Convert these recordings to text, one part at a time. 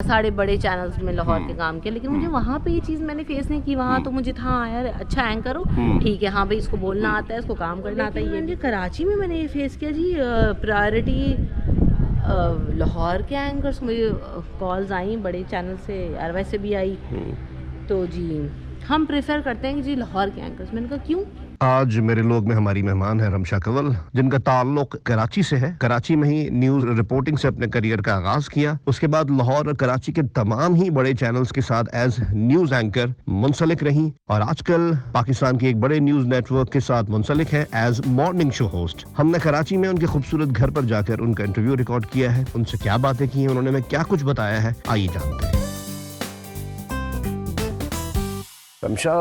सारे बड़े चैनल्स में लाहौर के काम किया, लेकिन मुझे वहाँ पे ये चीज़ मैंने फेस नहीं की। वहाँ तो मुझे था यार अच्छा एंकर हो, ठीक है, हाँ भाई इसको बोलना आता है, इसको काम करना आता है। ये कराची में मैंने ये फेस किया जी, प्रायोरिटी लाहौर के एंकर्स, मुझे कॉल्स आई बड़े चैनल से, अरवा से भी आई, तो जी हम प्रेफर करते हैं कि जी लाहौर के एंकर्स। मैंने कहा क्यों? आज मेरे लोग में हमारी मेहमान है रमशा कंवल, जिनका ताल्लुक कराची से है। कराची में ही न्यूज रिपोर्टिंग से अपने करियर का आगाज किया, उसके बाद लाहौर और कराची के तमाम ही बड़े चैनल्स के साथ एज न्यूज एंकर मुंसलिक रही और आजकल पाकिस्तान के एक बड़े न्यूज नेटवर्क के साथ मुंसलिक है एज मॉर्निंग शो होस्ट। हमने कराची में उनके खूबसूरत घर पर जाकर उनका इंटरव्यू रिकॉर्ड किया है, उनसे क्या बातें की हैं, उन्होंने हमें क्या कुछ बताया है, आइए जानते हैं। रमशा,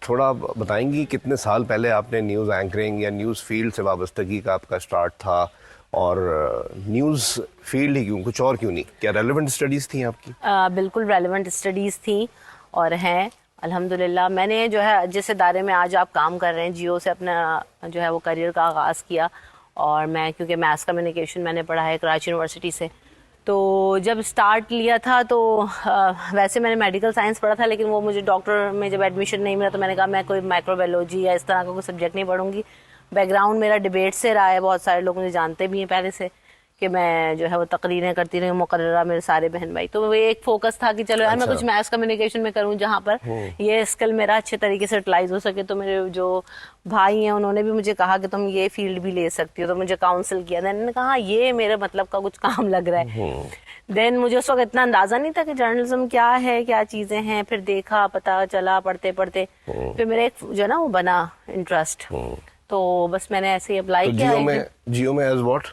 थोड़ा बताएंगी कितने साल पहले आपने न्यूज़ एंकरिंग या न्यूज़ फील्ड से वाबस्तगी का आपका स्टार्ट था, और न्यूज़ फील्ड ही क्यों, कुछ और क्यों नहीं? क्या रेलेवेंट स्टडीज़ थी आपकी? बिल्कुल रेलेवेंट स्टडीज़ थी और हैं अल्हम्दुलिल्लाह। मैंने जो है जिस इदारे में आज आप काम कर रहे हैं, जियो से अपना जो है वो करियर का आगाज़ किया। और मैं क्योंकि मैथ्स कम्युनिकेशन मैंने पढ़ा है कराची यूनिवर्सिटी से, तो जब स्टार्ट लिया था तो वैसे मैंने मेडिकल साइंस पढ़ा था, लेकिन वो मुझे डॉक्टर में जब एडमिशन नहीं मिला तो मैंने कहा मैं कोई माइक्रोबायोलॉजी या इस तरह का कोई सब्जेक्ट नहीं पढ़ूंगी। बैकग्राउंड मेरा डिबेट से रहा है, बहुत सारे लोग मुझे जानते भी हैं पहले से कि मैं जो है वो तकरीरें करती रही, मुकर्ररा मेरे सारे बहन भाई, तो वो एक फोकस था कि चलो यार मैं कुछ मैथ्स कम्युनिकेशन में करूं जहां पर ये स्किल मेरा अच्छे तरीके से यूटिलाइज हो सके। तो मेरे जो भाई हैं उन्होंने भी मुझे कहा कि तुम ये फील्ड भी ले सकती हो, तो मुझे काउंसिल किया। मैंने कहा ये मेरे मतलब का कुछ काम लग रहा है। देन मुझे उस वक्त इतना अंदाजा नहीं था कि जर्नलिज्म क्या है, क्या चीजें हैं, फिर देखा, पता चला पढ़ते पढ़ते, फिर मेरा एक जो ना वो बना इंटरेस्ट, तो बस मैंने ऐसे ही अप्लाई किया। जियो में एज व्हाट?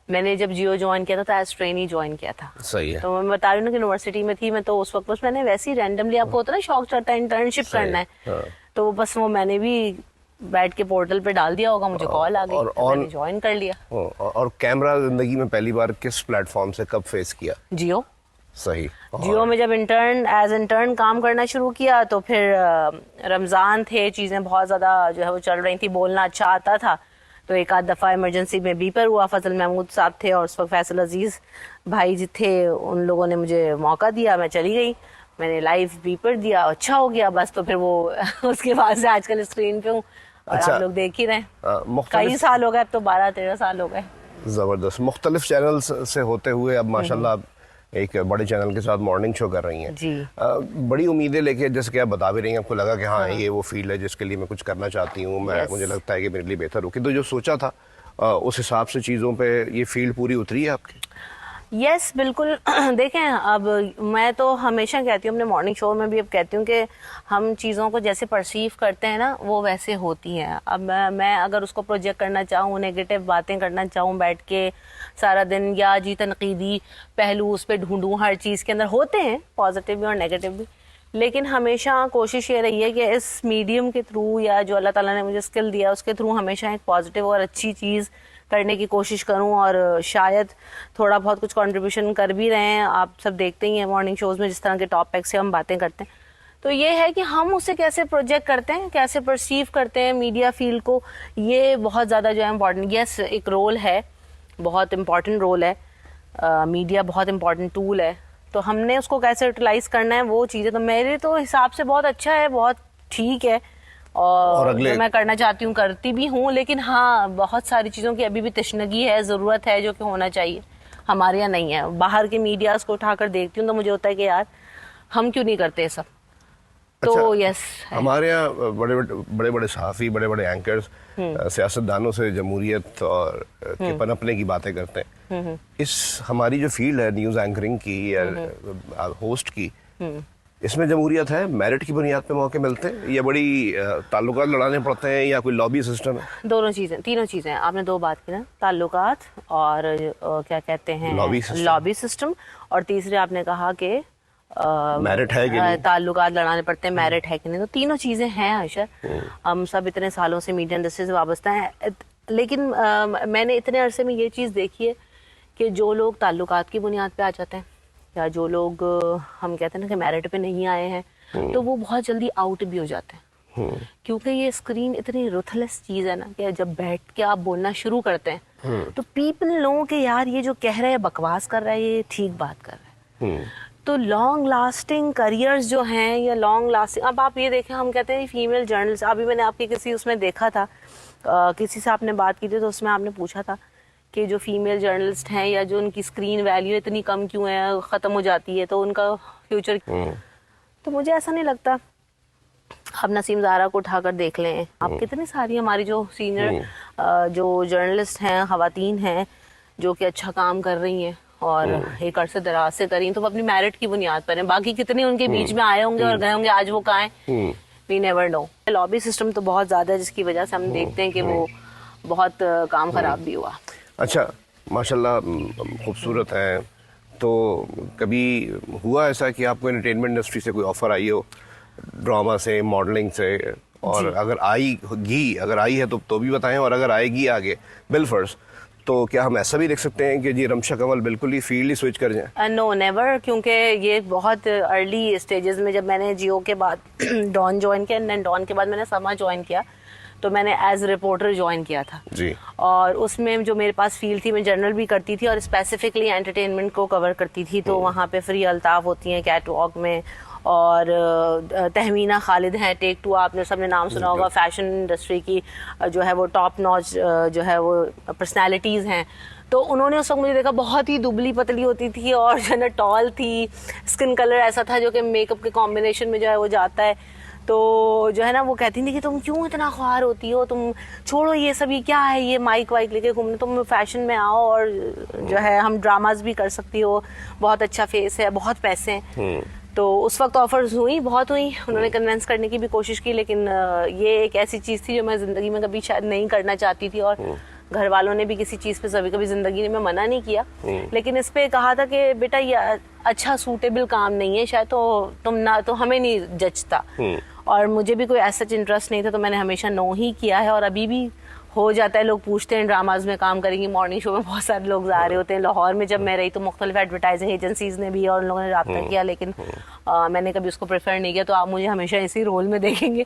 मैंने जब जियो ज्वाइन किया था तो एज ट्रेनी ज्वाइन किया था। सही है। तो मैं बता रही हूँ कि यूनिवर्सिटी में थी मैं, तो उस वक्त बस मैंने वैसे ही रैंडमली, आपको होता है ना शौक चढ़ता है इंटर्नशिप करना है, हाँ। तो बस वो मैंने भी बैठ के पोर्टल पे डाल दिया होगा, मुझे कॉल आ गई तो मैंने ज्वाइन कर लिया। और कैमरा जिंदगी में पहली बार किस प्लेटफॉर्म से कब फेस किया? जियो। सही। जियो में जब एज इंटर्न काम करना शुरू किया तो फिर रमज़ान थे, चीज़ें बहुत ज़्यादा जो है वो चल रही थी, बोलना अच्छा आता था, तो एक आध दफ़ा इमरजेंसी में बीपर हुआ। फजल महमूद साहब थे और उस वक्त फैसल अजीज़ भाई जी थे, उन लोगों ने मुझे मौका दिया, मैं चली गई, मैंने लाइव बीपर दिया, अच्छा हो गया बस। तो फिर वो उसके बाद से आजकल स्क्रीन पे हूँ और अच्छा, आप लोग देख ही रहे हैं। कई साल हो गए, अब तो 12-13 साल हो गए। जबरदस्त। मुख्तलिफ चैनल्स से होते हुए अब माशाल्लाह एक बड़े चैनल के साथ मॉर्निंग शो कर रही हैं जी। बड़ी उम्मीदें लेके, जैसे कि आप बता भी रही हैं, आपको लगा कि हाँ ये वो फील्ड है जिसके लिए मैं कुछ करना चाहती हूँ, मुझे लगता है कि मेरे लिए बेहतर हो, कि तो जो सोचा था उस हिसाब से चीज़ों पे ये फील्ड पूरी उतरी है आपकी? यस बिल्कुल। देखें, अब मैं तो हमेशा कहती हूँ, अपने मॉर्निंग शो में भी अब कहती हूँ कि हम चीज़ों को जैसे परसीव करते हैं ना वो वैसे होती हैं। अब मैं अगर उसको प्रोजेक्ट करना चाहूँ, नेगेटिव बातें करना चाहूँ बैठ के सारा दिन, या जी तनकीदी पहलू उस पर ढूंढूँ, हर चीज़ के अंदर होते हैं पॉजिटिव भी और नेगेटिव भी, लेकिन हमेशा कोशिश ये रही है कि इस मीडियम के थ्रू या जो अल्लाह ताला ने मुझे स्किल दिया उसके थ्रू हमेशा एक पॉजिटिव और अच्छी चीज़ करने की कोशिश करूं, और शायद थोड़ा बहुत कुछ कंट्रीब्यूशन कर भी रहे हैं। आप सब देखते ही हैं मॉर्निंग शोज़ में जिस तरह के टॉपिक से हम बातें करते हैं, तो ये है कि हम उसे कैसे प्रोजेक्ट करते हैं, कैसे परसीव करते हैं मीडिया फील्ड को, ये बहुत ज़्यादा जो है इम्पॉर्टेंट। यस, एक रोल है, बहुत इम्पॉर्टेंट रोल है, मीडिया बहुत इम्पॉर्टेंट टूल है, तो हमने उसको कैसे यूटिलाइज करना है वो चीज़ें तो मेरे तो हिसाब से बहुत अच्छा है, बहुत ठीक है, और जो मैं करना चाहती हूँ करती भी हूँ। लेकिन हाँ, बहुत सारी चीज़ों की अभी भी तशनगी है, ज़रूरत है, जो कि होना चाहिए, हमारे यहाँ नहीं है। बाहर के मीडियाज को उठाकर देखती हूँ तो मुझे होता है कि यार हम क्यों नहीं करते सब। तो अच्छा, यस, हमारे यहाँ बड़े बड़े सहाफ़ी, बड़े बड़े एंकर्स सियासतदानों से जमहूरियत और के पनपने की बातें करते हैं। इस हमारी जो फील्ड है न्यूज़ एंकरिंग की या होस्ट की, इसमें जमहूरियत है? मेरिट की बुनियाद पे मौके मिलते हैं या बड़ी ताल्लुकात लड़ाने पड़ते हैं या कोई लॉबी सिस्टम है? दोनों चीज़ें, तीनों चीज़ें। आपने दो बात की ना, ताल्लुकात और क्या कहते हैं लॉबी सिस्टम, और तीसरे आपने कहा कि मेरिट है कि नहीं, ताल्लुकात लड़ाने पड़ते हैं, मेरिट है कि नहीं। तो तीनों चीज़ें हैं आयशा। हम सब इतने सालों से मीडिया इंडस्ट्री से वाबस्ता हैं, लेकिन मैंने इतने अरसे में ये चीज़ देखी है कि जो लोग ताल्लुकात की बुनियाद पे आ जाते हैं, या जो लोग हम कहते हैं ना कि मेरिट पे नहीं आए हैं, तो वो बहुत जल्दी आउट भी हो जाते हैं, क्योंकि ये स्क्रीन इतनी रुथलेस चीज़ है ना कि जब बैठ के आप बोलना शुरू करते हैं तो पीपल लोगों के यार ये जो कह रहे हैं बकवास कर रहा है, ये ठीक बात कर रहा है। तो लॉन्ग लास्टिंग करियर्स जो हैं या लॉन्ग लास्टिंग, अब आप ये देखें, हम कहते हैं फीमेल जर्नलिस्ट, अभी मैंने आपके किसी उसमें देखा था, किसी से आपने बात की थी तो उसमें आपने पूछा था कि जो फीमेल जर्नलिस्ट हैं या जो उनकी स्क्रीन वैल्यू इतनी कम क्यों है, ख़त्म हो जाती है, तो उनका फ्यूचर, तो मुझे ऐसा नहीं लगता। आप नसीम ज़ारा को उठाकर देख लें, आप कितनी सारी हमारी जो सीनियर जो जर्नलिस्ट हैं, ख़वातीन हैं जो कि अच्छा काम कर रही हैं और एक अरसे दराज से करी, तो वो अपनी मेरिट की बुनियाद पर हैं। बाकी कितने उनके बीच में आए होंगे और गए होंगे, आज वो कहाँ हैं, we never know. Lobby system तो बहुत ज़्यादा है, जिसकी वजह से हम देखते हैं कि वो बहुत काम ख़राब भी हुआ। अच्छा, माशाल्लाह खूबसूरत हैं। तो कभी हुआ ऐसा कि आपको एंटरटेनमेंट इंडस्ट्री से कोई ऑफ़र आई हो, ड्रामा से, मॉडलिंग से, और अगर आई है तो भी बताएं, और अगर आएगी आगे बिल फर्स्ट, तो क्या हम ऐसा भी देख सकते हैं कि जी रमशा कंवल बिल्कुल ही फील्ड ही स्विच कर जाएं? नो नेवर, क्योंकि ये बहुत अर्ली स्टेजेस में, जब मैंने जियो के बाद डॉन ज्वाइन किया, एंड डॉन के बाद मैंने समा ज्वाइन किया, तो मैंने एज रिपोर्टर ज्वाइन किया था जी। और उसमें जो मेरे पास फील्ड थी, मैं जर्नल भी करती थी और स्पेसिफिकली एंटरटेनमेंट को कवर करती थी। तो वहाँ पे फ्री अल्ताफ होती हैं कैट वॉक में, और तहमीना खालिद हैं टेक टू, आपने सबने नाम सुना होगा, फैशन इंडस्ट्री की जो है वो टॉप नॉच जो है वो पर्सनैलिटीज़ हैं। तो उन्होंने उस वक्त मुझे देखा, बहुत ही दुबली पतली होती थी और जो है ना टॉल थी, स्किन कलर ऐसा था जो कि मेकअप के कॉम्बिनेशन में जो है वो जाता है। तो जो है ना वो कहती थी कि तुम क्यों इतना ख्वार होती हो, तुम छोड़ो ये सब, ये क्या है, ये माइक वाइक लेके घूमने, तुम फैशन में आओ और जो है हम ड्रामाज भी कर सकती हो, बहुत अच्छा फेस है, बहुत पैसे हैं। तो उस वक्त ऑफर्स बहुत हुई, उन्होंने कन्विंस करने की भी कोशिश की, लेकिन ये एक ऐसी चीज़ थी जो मैं ज़िंदगी में कभी शायद नहीं करना चाहती थी, और घर वालों ने भी किसी चीज़ पे कभी ज़िंदगी में मना नहीं किया, लेकिन इस पे कहा था कि बेटा ये अच्छा सूटेबल काम नहीं है शायद, तो तुम ना, तो हमें नहीं जचता, और मुझे भी कोई ऐसा इंटरेस्ट नहीं था, तो मैंने हमेशा नो ही किया है। और अभी भी हो जाता है, लोग पूछते हैं ड्रामाज में काम करेंगी, मॉर्निंग शो में बहुत सारे लोग जा रहे होते हैं। लाहौर में जब मैं रही तो मुख्तलिफ एडवर्टाइजिंग एजेंसीज ने भी और उन लोगों ने रब्ता किया, लेकिन मैंने कभी उसको प्रेफर नहीं किया। तो आप मुझे हमेशा इसी रोल में देखेंगे,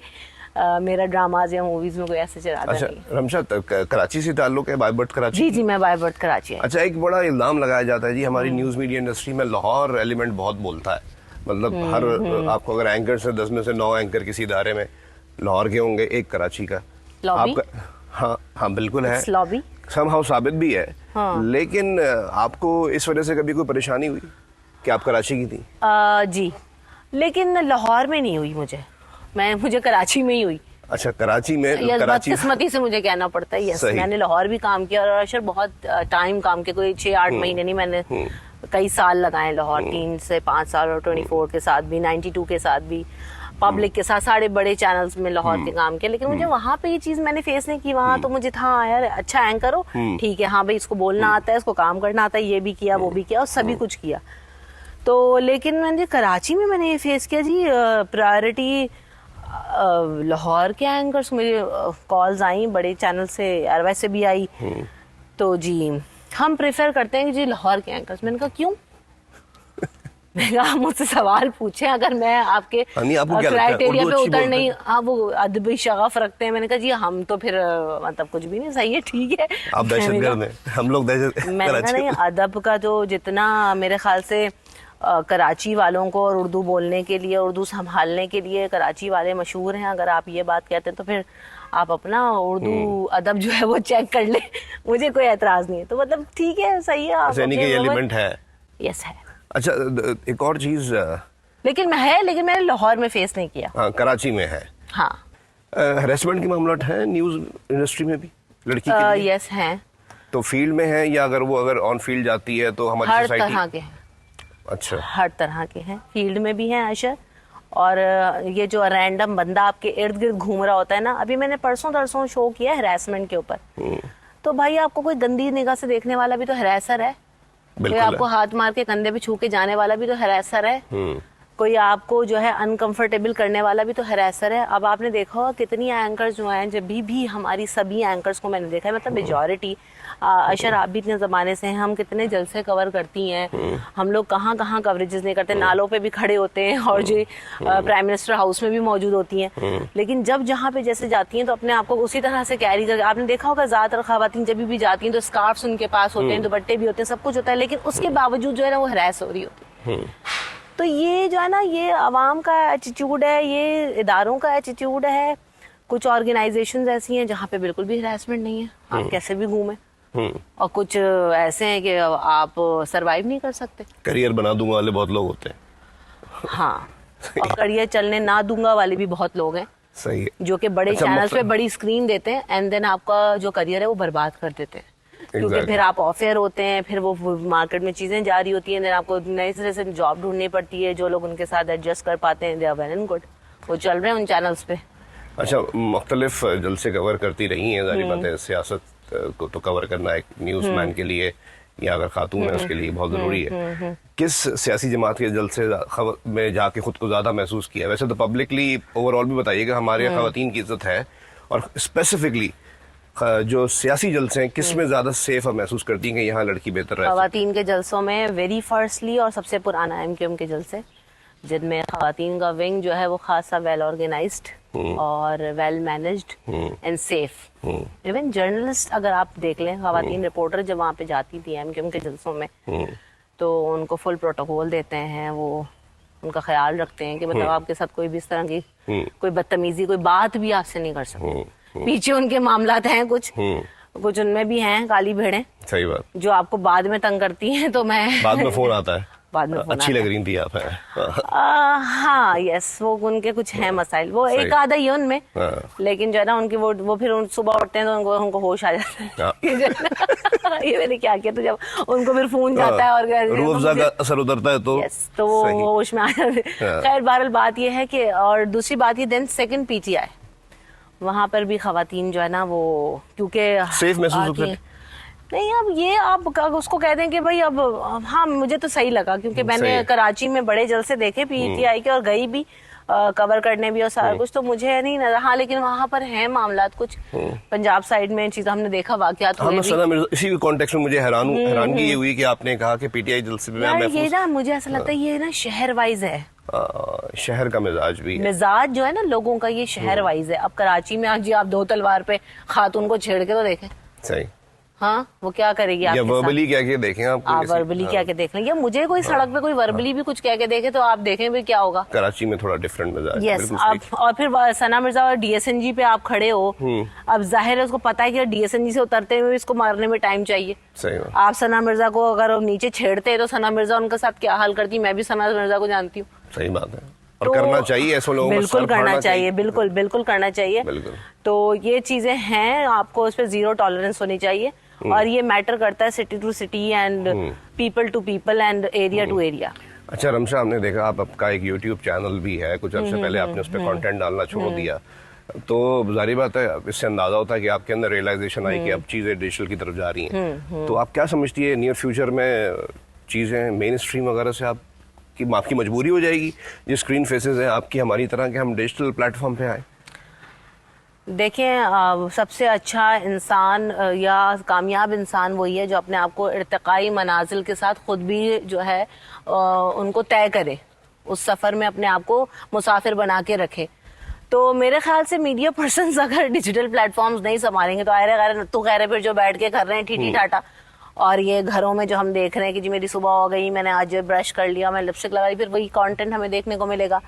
मेरा ड्रामाज या मूवीज में कोई ऐसे इरादा नहीं है। रमशा, कराची से ताल्लुक है, बाय बर्थ कराची? जी, मैं बाय बर्थ कराची है। अच्छा, एक बड़ा इल्जाम लगाया जाता है जी हमारी न्यूज़ मीडिया इंडस्ट्री में लाहौर एलिमेंट बहुत बोलता है, मतलब हर आपको अगर एंकर से 10 में से 9 एंकर किसी इदारे में लाहौर के होंगे, एक कराची का। आपका हाँ बिल्कुल है, लॉबी समहाउ साबित भी है। लेकिन आपको इस वजह से कभी कोई परेशानी हुई कि आप कराची की थी? जी, लेकिन लाहौर में नहीं हुई मुझे कराची में ही हुई। अच्छा, कराची में? कराची किस्मती से मुझे कहना पड़ता है। यस, मैंने लाहौर भी काम किया, और अशर बहुत टाइम काम किया, कोई 6-8 महीने नहीं, मैंने कई साल लगाए लाहौर, 3 से 5 साल, और 24 के साथ भी, 92 के साथ भी, पब्लिक के साथ, सारे बड़े चैनल्स में लाहौर के काम किया। लेकिन मुझे वहाँ पे ये चीज़ मैंने फेस नहीं की। वहाँ तो मुझे था यार, अच्छा एंकर हो, ठीक है, हाँ भाई इसको बोलना आता है, इसको काम करना आता है, ये भी किया, वो भी किया, और सभी कुछ किया। तो लेकिन मैंने कराची में मैंने ये फेस किया जी, प्रायोरिटी लाहौर के एंकर्स, मुझे कॉल्स आई बड़े चैनल से, एयरवेज से भी आई, तो जी हम प्रेफर करते हैं कि जी लाहौर के एंकर्स। मैंने कहा क्यों? मैंने कहा मुझसे सवाल पूछे, अगर मैं आपके क्राइटेरिया पे उतर नहीं, हाँ वो अदबी शगफ रखते हैं। मैंने कहा जी हम तो फिर मतलब कुछ भी नहीं, सही है, ठीक है, आप दहशतगर्द हैं, हम लोग दहशतगर्द। मैंने कहा नहीं, अदब का जो जितना मेरे ख्याल से कराची वालों को और उर्दू बोलने के लिए, उर्दू संभालने के लिए कराची वाले मशहूर हैं। अगर आप ये बात कहते हैं तो फिर आप अपना उर्दू अदब जो है वो चेक कर ले, मुझे कोई एतराज नहीं है। तो मतलब ठीक है, सही है, आप एलिमेंट है। यस है। अच्छा, एक और चीज, लेकिन मैंने लाहौर में फेस नहीं किया। हाँ, कराची में है। हाँ, हरेसमेंट के मामला है न्यूज इंडस्ट्री में भी लड़की के लिए? यस हैं। तो फील्ड में है, या अगर ऑन फील्ड जाती है तो हमारी सोसाइटी? हर तरह के हैं। अच्छा, हर तरह के हैं, फील्ड में भी हैं अशर, और ये जो रैंडम बंदा आपके इर्द गिर्द घूम रहा होता है ना। अभी मैंने परसों तरसों शो किया हरासमेंट के ऊपर, तो भाई आपको कोई गंदी निगाह से देखने वाला भी तो हरासर है, कोई आपको हाथ मार के कंधे पे छू के जाने वाला भी तो हरासर है, कोई आपको जो है अनकंफर्टेबल करने वाला भी तो हरासर है। अब आपने देखा होगा कितनी एंकर्स जो हैं, जब भी हमारी सभी एंकर्स को मैंने देखा है, मतलब मेजॉरिटी, अशर आप भी इतने ज़माने से हैं, हम कितने जलसे कवर करती हैं, हम लोग कहाँ कहाँ कवरेजेस नहीं करते, नालों पे भी खड़े होते हैं, और जो प्राइम मिनिस्टर हाउस में भी मौजूद होती हैं, लेकिन जब जहाँ पे जैसे जाती हैं तो अपने आप को उसी तरह से कैरी कर। आपने देखा होगा ज़्यादातर ख़वातीन जब भी जाती हैं तो स्कार्फ्स उनके पास होते हैं, दुपट्टे भी होते हैं, सब कुछ होता है, लेकिन उसके बावजूद जो है ना वो हरास हो रही होती है। तो ये जो है ना, ये आवाम का एटीट्यूड है, ये इदारों का एटीट्यूड है। कुछ ऑर्गेनाइजेशंस ऐसी हैं जहाँ पे बिल्कुल भी हरासमेंट नहीं है, आप कैसे भी घूमें, और कुछ ऐसे हैं कि आप सरवाइव नहीं कर सकते। करियर बना दूंगा वाले बहुत लोग होते हैं। हाँ, और करियर चलने ना दूंगा वाले भी बहुत लोग हैं, सही है। जो कि बड़े अच्छा, चैनल्स पे बड़ी स्क्रीन देते हैं एंड देन आपका जो करियर है वो बर्बाद कर देते हैं। क्योंकि Exactly. फिर आप ऑफ एयर होते हैं, फिर वो मार्केट में चीजें जा रही होती हैं, देन आपको नई तरह से जॉब ढूंढनी पड़ती है। जो लोग उनके साथ एडजस्ट कर पाते हैं, they are well and good, वो चल रहे हैं उन चैनल्स पे। अच्छा, मुख्तलिफ जलसे कवर करती रही हैं, जाहिर बात है सियासत को तो कवर करना एक न्यूज़मैन के लिए या अगर खातून है उसके लिए बहुत ज़रूरी है। किस सियासी जमात के जलसे में जाके खुद को ज़्यादा महसूस किया? वैसे तो पब्लिकली ओवरऑल भी बताइएगा, हमारे यहाँ ख़वातीन की इज्जत है, और स्पेसिफिकली जो सियासी जलसे हैं किस में ज़्यादा सेफ महसूस करती हैं कि यहाँ लड़की बेहतर रह? खवातीन के जलसों में वेरी फर्स्टली और सबसे पुराना एमक्यूएम के जलसे, जिनमें खवातीन का विंग जो है वो खासा वेल ऑर्गेनाइज्ड और well managed and safe. Even journalist अगर आप देख लें, खवातीन रिपोर्टर जब वहाँ पे जाती थी एमक्यूएम के जलसों में, तो उनको फुल प्रोटोकॉल देते हैं, वो उनका ख्याल रखते हैं कि मतलब आपके साथ कोई भी इस तरह की कोई बदतमीजी, कोई बात भी आपसे नहीं कर सकते। पीछे उनके मामलात हैं कुछ उनमें भी हैं काली भेड़ें, सही बात, जो आपको बाद में तंग करती हैं। तो मैं बाद में फोन आता है, बाद में फोन अच्छी आता लग रही थी आप हैं। हाँ यस, वो उनके कुछ हैं मसाइल, वो एक आधा ही है उनमें, लेकिन जो है ना उनकी वो फिर सुबह उठते हैं तो उनको होश आ जाता है। ये मैंने क्या किया, तो जब उनको फिर फोन जाता है और रूह अफ़ज़ा का असर उतरता है तो तो वो होश में आ जाते हैं। खैर बहरहाल बात ये है कि, और दूसरी बात ये, देन सेकंड पीटीआई, वहाँ पर भी खवातीन जो है ना वो क्योंकि सेफ महसूस होते हैं। नहीं, अब ये आप उसको कह दें कि भाई अब हाँ, मुझे तो सही लगा क्योंकि मैंने कराची में बड़े जलसे देखे पीटीआई के और गई भी कवर करने भी और सारा कुछ, तो मुझे नहीं नजर। हाँ, लेकिन वहाँ पर है मामलात कुछ पंजाब साइड में चीज हमने देखा, वाकयात हुए भी। इसी कॉन्टेक्स्ट में मुझे हैरानगी ये हुई कि आपने कहा कि पीटीआई जलसे में ये ना मुझे ऐसा लगता है ये ना शहर वाइज है, शहर का मिजाज भी है। मिजाज जो है ना लोगों का, ये शहर वाइज है। अब कराची में आज जी आप दो तलवार पे खातून को छेड़ के तो देखें, सही, हाँ वो क्या करेगी आपके साथ? वर्बली क्या के देखें आप वर्बली क्या के देख लें, या मुझे कोई सड़क पे कोई वर्बली भी कुछ कह के देखे तो आप देखें भी क्या होगा। कराची में थोड़ा डिफरेंट मिजाज। यस, आप और फिर सना मिर्जा और डीएसएनजी पे आप खड़े हो, अब जाहिर है उसको पता है कि डीएसएनजी से उतरते हुए इसको मारने में टाइम चाहिए। सही, आप सना मिर्जा को अगर नीचे छेड़ते तो सना मिर्जा उनके साथ क्या हाल करती, मैं भी सना मिर्जा को जानती हूँ। सही बात है, और करना चाहिए ऐसे लोगों को, बिल्कुल करना चाहिए, बिल्कुल बिल्कुल करना चाहिए। तो ये चीजें हैं, आपको उस पर जीरो टॉलरेंस होनी चाहिए, और ये मैटर करता है city to city and people to people and area to area. अच्छा रमशा, हमने देखा आपका एक यूट्यूब चैनल भी है, कुछ अर्से पहले आपने उस पर कंटेंट डालना छोड़ दिया, तो जाहिर बात है इससे अंदाजा होता है कि आपके अंदर रियलाइजेशन आई कि अब चीजें डिजिटल की तरफ जा रही हैं। तो आप क्या समझती है नियर फ्यूचर में चीजें मेन स्ट्रीम वगैरह से आपकी मजबूरी हो जाएगी, जो स्क्रीन फेसेस हैं आपकी हमारी तरह के, हम डिजिटल प्लेटफॉर्म पे आए? देखें, सबसे अच्छा इंसान या कामयाब इंसान वही है जो अपने आप को इर्तिकाई मनाजिल के साथ खुद भी जो है उनको तय करे, उस सफ़र में अपने आप को मुसाफिर बना के रखे। तो मेरे ख्याल से मीडिया पर्सन्स अगर डिजिटल प्लेटफॉर्म्स नहीं संभालेंगे तो आयरे फिर जो बैठ के कर रहे हैं ठीठी ठाटा, और ये घरों में जो हम देख रहे हैं कि जी मेरी सुबह हो गई, मैंने आज ब्रश कर लिया, मैं लिपस्टिक लगाई, फिर वही कंटेंट हमें देखने को मिलेगा।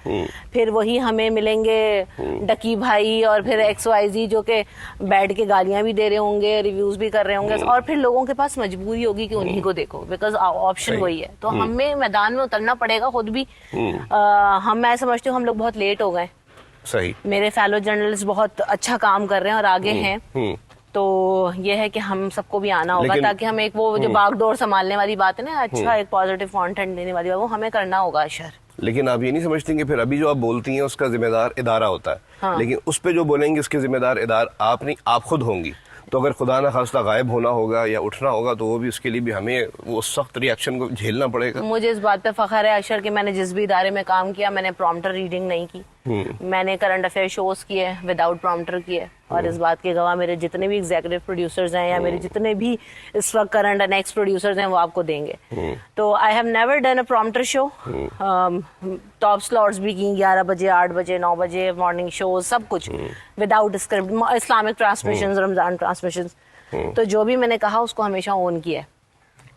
फिर वही हमें मिलेंगे डकी भाई और फिर XYZ जो के बैठ के गालियां भी दे रहे होंगे, रिव्यूज भी कर रहे होंगे, और फिर लोगों के पास मजबूरी होगी कि उन्हीं को देखो, बिकॉज ऑप्शन वही है। तो हमें मैदान में उतरना पड़ेगा खुद भी। मैं समझती हूँ हम लोग बहुत लेट हो गए। सही, मेरे फेलो जर्नलिस्ट बहुत अच्छा काम कर रहे हैं और आगे हैं, तो ये है कि हम सबको भी आना होगा, ताकि हम एक वो जो बागडोर संभालने वाली बात है ना, अच्छा एक पॉजिटिव कंटेंट देने वाली बात, वो हमें करना होगा अशर। लेकिन आप ये नहीं समझती कि फिर अभी जो आप बोलती हैं उसका जिम्मेदार इदारा होता है, हाँ। लेकिन उस पे जो बोलेंगे उसके जिम्मेदार इदार आप नहीं, आप खुद होंगी। तो अगर खुदा ना खास्ता गायब होना होगा या उठना होगा तो वो भी, उसके लिए भी हमें वो सख्त रिएक्शन को झेलना पड़ेगा। मुझे इस बात पे फख्र है अशर कि मैंने जिस भी इदारे में काम किया, मैंने प्रॉम्प्टर रीडिंग नहीं की, मैंने करंट अफेयर शोज किए विदाउट प्रॉम्प्टर किए, और इस बात के गवाह मेरे जितने भी एग्जीक्यूटिव प्रोड्यूसर्स हैं या मेरे जितने भी इस वक्त करंट एंड नेक्स्ट प्रोड्यूसर्स हैं वो आपको देंगे। तो I have never done a prompter show. Top slots भी की, 11 बजे, 8 बजे, 9 बजे मॉर्निंग शोज, सब कुछ without script, Islamic transmissions, Ramzan transmissions. तो जो भी मैंने कहा उसको हमेशा ऑन किया है,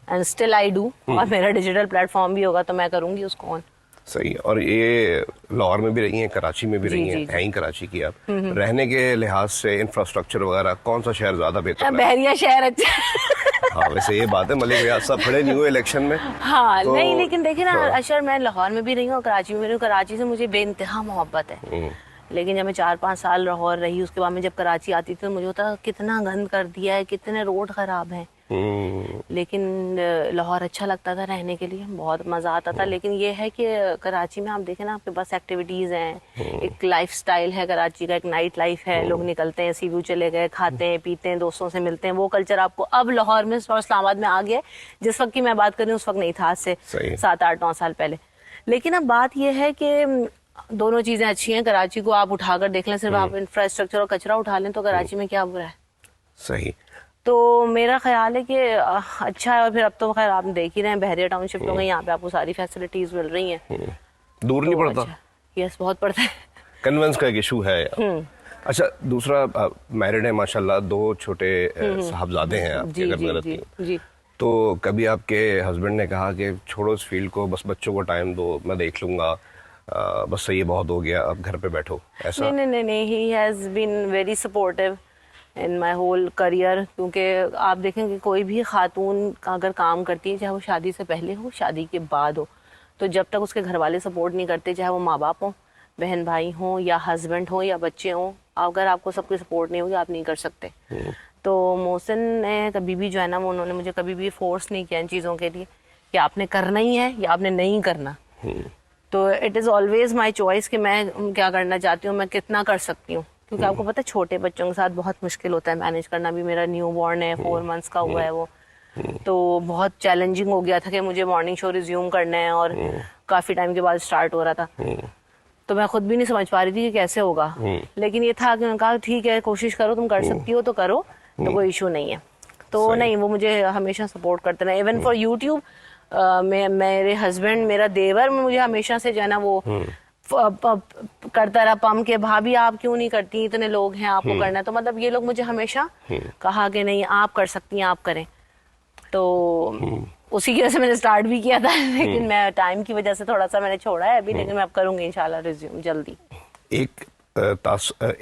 एंड स्टिल आई डू, और मेरा डिजिटल प्लेटफॉर्म भी होगा तो मैं करूंगी उसको ऑन। सही। और ये लाहौर में भी रही हैं, कराची में भी जी, रही जी, हैं, जी। हैं ही कराची की आप। रहने के लिहाज से इंफ्रास्ट्रक्चर वगैरह कौन सा शहर ज्यादा बेहतर है? बहरिया शहर अच्छा हाँ वैसे ये बात है, मलिक रियाज साहब खड़े नहीं हुए इलेक्शन में। हाँ तो- नहीं, लेकिन देखिए ना हाँ। अशर, मैं लाहौर में भी रही हूँ और कराची में भी रही हूँ। कराची से मुझे बेइंतहा मोहब्बत है, लेकिन जब मैं 4-5 साल लाहौर रही, उसके बाद में जब कराची आती थी तो मुझे होता कितना गंद कर दिया है, कितने रोड खराब हैं। लेकिन लाहौर अच्छा लगता था रहने के लिए, बहुत मज़ा आता था। लेकिन ये है कि कराची में आप देखें ना, आपके पास एक्टिविटीज़ हैं, एक लाइफस्टाइल है कराची का, एक नाइट लाइफ है, लोग निकलते हैं, सी व्यू चले गए, खाते हैं पीते हैं, दोस्तों से मिलते हैं। वो कल्चर आपको अब लाहौर में और इस्लामाबाद में आ गया है। जिस वक्त की मैं बात कर रही हूँ उस वक्त नहीं था, आज से सही। 7-8-9 साल पहले। लेकिन अब बात यह है कि दोनों चीज़ें अच्छी हैं। कराची को आप उठाकर देख लें, सिर्फ आप इंफ्रास्ट्रक्चर और कचरा उठा लें तो कराची में क्या बुरा है। सही। तो मेरा ख्याल है कि अच्छा है। और फिर अब तो खैर आप देख ही रहे हैं, बहरिया टाउन शिफ्ट हो गई, यहाँ पे आपको सारी फैसिलिटीज मिल रही हैं। दूर नहीं पड़ता? यस, बहुत पड़ता है। कन्वेंस का एक इशू है यार। अच्छा, दूसरा मैरिड है माशाल्लाह, 2 छोटे साहबजादे हैं आपके, जी अगर जी गलत जी नहीं। जी। तो कभी आपके हस्बैंड ने कहा कि छोड़ो इस फील्ड को, बस बच्चों को टाइम दो, मैं देख लूंगा, बस ये बहुत हो गया, अब घर पे बैठो, ऐसा? नहीं नहीं नहीं, he has been very supportive in my whole career. क्योंकि आप देखें कि कोई भी खातून अगर काम करती है, चाहे वो शादी से पहले हो, शादी के बाद हो, तो जब तक उसके घर वाले सपोर्ट नहीं करते, चाहे वो माँ बाप हों, बहन भाई हों, या हस्बैंड हो, या बच्चे हों, अगर आपको सबकी सपोर्ट नहीं होगी आप नहीं कर सकते। तो मोहसिन ने कभी भी जो है ना, वो उन्होंने मुझे कभी भी फोर्स नहीं किया इन चीज़ों के लिए कि आपने करना ही है या आपने नहीं करना। तो it is always my choice कि मैं क्या करना चाहती हूँ, मैं कितना कर सकती हूँ। क्योंकि आपको पता है छोटे बच्चों के साथ बहुत मुश्किल होता है मैनेज करना। भी मेरा न्यू बॉर्न है, 4 मंथ्स का हुआ है वो, तो बहुत चैलेंजिंग हो गया था कि मुझे मॉर्निंग शो रिज्यूम करना है और काफ़ी टाइम के बाद स्टार्ट हो रहा था। तो मैं खुद भी नहीं समझ पा रही थी कि कैसे होगा। लेकिन ये था कि उन्होंने कहा ठीक है, कोशिश करो, तुम कर सकती हो तो करो, तो कोई इशू नहीं है। तो नहीं, वो मुझे हमेशा सपोर्ट करते रहे। इवन फॉर यूट्यूब मेरे हस्बैंड, मेरा देवर मुझे हमेशा से जो है ना वो करता रहा पम्प के, भाभी आप क्यों नहीं करती, इतने लोग हैं, आपको करना है। तो मतलब ये लोग मुझे हमेशा कहा कि नहीं आप कर सकती हैं, आप करें। तो उसी की वजह से मैंने स्टार्ट भी किया था। लेकिन मैं टाइम की वजह से थोड़ा सा मैंने छोड़ा है अभी, लेकिन मैं अब करूंगी इंशाल्लाह रिज्यूम जल्दी।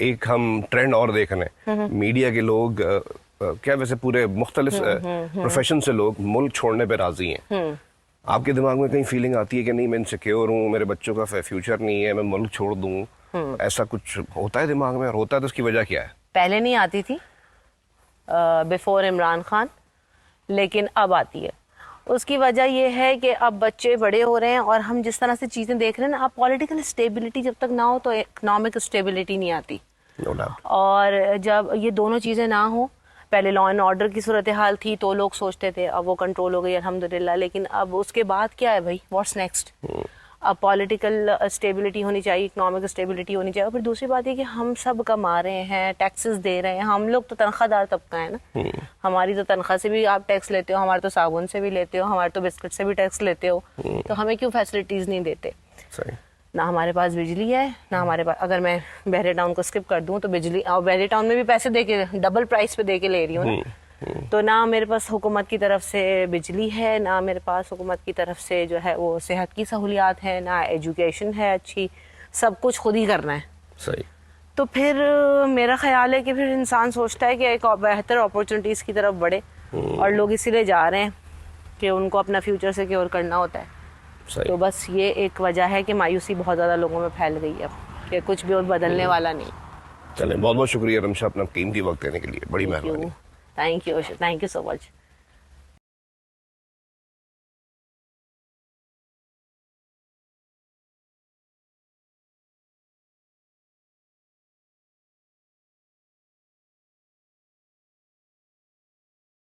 एक हम ट्रेंड और देख रहे हैं, मीडिया के लोग क्या वैसे पूरे मुख्तलिफ प्रोफेशन से लोग मुल्क छोड़ने पे राजी हैं। आपके दिमाग में कहीं फीलिंग आती है कि नहीं मैं इनसिक्योर हूँ, मेरे बच्चों का फ्यूचर नहीं है, मैं मुल्क छोड़ दूँ, ऐसा कुछ होता है दिमाग में? और होता है तो उसकी वजह क्या है? पहले नहीं आती थी, बिफोर इमरान खान, लेकिन अब आती है। उसकी वजह यह है कि अब बच्चे बड़े हो रहे हैं और हम जिस तरह से चीज़ें देख रहे हैं ना, अब पॉलिटिकल स्टेबिलिटी जब तक ना हो तो इकोनॉमिक स्टेबिलिटी नहीं आती। No doubt. और जब ये दोनों चीज़ें ना हो, पहले लॉ एंड ऑर्डर की सूरत हाल थी तो लोग सोचते थे, अब वो कंट्रोल हो गई अल्हम्दुलिल्लाह। लेकिन अब उसके बाद क्या है भाई, व्हाट्स नेक्स्ट? अब पॉलिटिकल स्टेबिलिटी होनी चाहिए, इकोनॉमिक स्टेबिलिटी होनी चाहिए। और फिर दूसरी बात है कि हम सब कमा रहे हैं, टैक्सेस दे रहे हैं, हम लोग तो तनख्वाहदार तबका है ना। हमारी तो तनख्वाह से भी आप टैक्स लेते हो, हमारे तो साबुन से भी लेते हो, हमारे तो बिस्किट से भी टैक्स लेते हो, तो हमें क्यों फैसिलिटीज़ नहीं देते? सही। ना हमारे पास बिजली है, ना हमारे पास, अगर मैं बहरे टाउन को स्किप कर दूं तो बिजली, और बहरे टाउन में भी पैसे दे के डबल प्राइस पे दे के ले रही हूँ ना। तो ना मेरे पास हुकूमत की तरफ से बिजली है, ना मेरे पास हुकूमत की तरफ से जो है वो सेहत की सहूलियात है, ना एजुकेशन है अच्छी, सब कुछ खुद ही करना है। सही। तो फिर मेरा ख्याल है कि फिर इंसान सोचता है कि एक बेहतर अपॉर्चुनिटीज़ की तरफ बढ़े, और लोग इसीलिए जा रहे हैं कि उनको अपना फ्यूचर सिक्योर करना होता है। सही। तो बस ये एक वजह है कि मायूसी बहुत ज़्यादा लोगों में फैल गई है कि कुछ भी और बदलने वाला नहीं। चलें, बहुत बहुत शुक्रिया रमशा अपना कीमती वक्त देने के लिए, बड़ी मेहरबानी। Thank you so much.